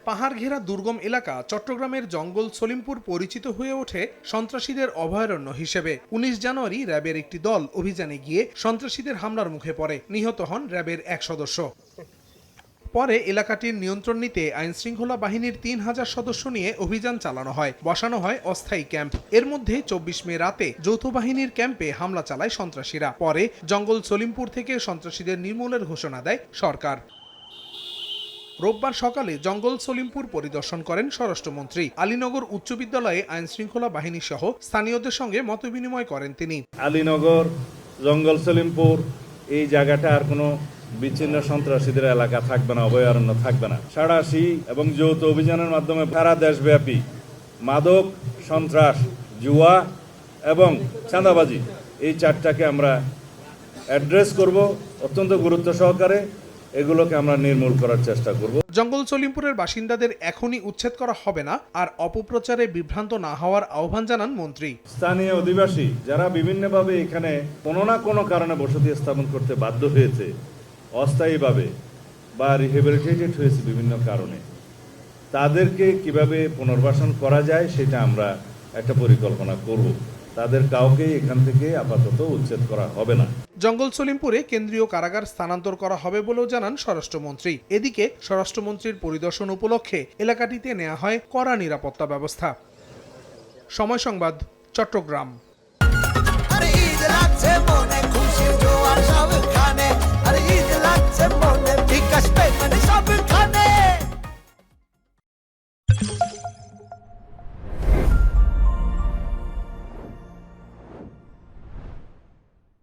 পাহাড় ঘেরা দুর্গম এলাকা চট্টগ্রামের জঙ্গল সলিমপুর পরিচিত হয়ে ওঠে সন্ত্রাসীদের অভয়ারণ্য হিসেবে। ১৯ জানুয়ারি র্যাবের একটি দল অভিযানে গিয়ে সন্ত্রাসীদের হামলার মুখে পড়ে। নিহত হন র্যাবের এক সদস্য। পরে এলাকাটির নিয়ন্ত্রণ নিতে আইনশৃঙ্খলা বাহিনীর ৩,০০০ সদস্য নিয়ে অভিযান চালানো হয়, বসানো হয় অস্থায়ী ক্যাম্প। এর মধ্যে ২৪ মে রাতে যৌথ বাহিনীর ক্যাম্পে হামলা চালায় সন্ত্রাসীরা। পরে জঙ্গল সলিমপুর থেকে সন্ত্রাসীদের নির্মূলের ঘোষণা দেয় সরকার। রোববার সকালে জঙ্গল সলিমপুর পরিদর্শন করেন স্বরাষ্ট্রমন্ত্রী। আলীনগর উচ্চ বিদ্যালয়ে আইনশৃঙ্খলা বাহিনী সহ স্থানীয়দের সঙ্গে মতবিনিময় করেন তিনি। আলীনগর, জঙ্গল সলিমপুর এই জায়গাটা আর কোনো বিচ্ছিন্ন সন্ত্রাসীদের এলাকা থাকবে না, অভয়ারণ্য থাকবে না। সাঁড়াশি এবং যৌথ অভিযানের মাধ্যমে সারা দেশব্যাপী মাদক, সন্ত্রাস, জুয়া এবং চাঁদাবাজি এই চারটাকে আমরা অ্যাড্রেস করব অত্যন্ত গুরুত্ব সহকারে। এগুলোকে আমরা নির্মূল করার চেষ্টা করব। জঙ্গল সলিমপুরের বাসিন্দাদের এখনই উচ্ছেদ করা হবে না, আর অপপ্রচারে বিভ্রান্ত না হওয়ার আহ্বান জানান মন্ত্রী। স্থানীয় অধিবাসী যারা বিভিন্নভাবে এখানে কোনো না কোনো কারণে বসতি স্থাপন করতে বাধ্য হয়েছে, অস্থায়ীভাবে বা রিহেবিলিটেটেড হয়েছে বিভিন্ন কারণে, তাদেরকে কিভাবে পুনর্বাসন করা যায় সেটা আমরা একটা পরিকল্পনা করব। তাদের কাউকে এখান থেকে আপাতত উচ্ছেদ করা হবে না। জঙ্গল সলিমপুরে কেন্দ্রীয় কারাগার স্থানান্তর করা হবে বলেও জানান স্বরাষ্ট্রমন্ত্রী। এদিকে স্বরাষ্ট্রমন্ত্রীর পরিদর্শন উপলক্ষে এলাকাটিতে নেওয়া হয় কড়া নিরাপত্তা ব্যবস্থা। সময় সংবাদ, চট্টগ্রাম।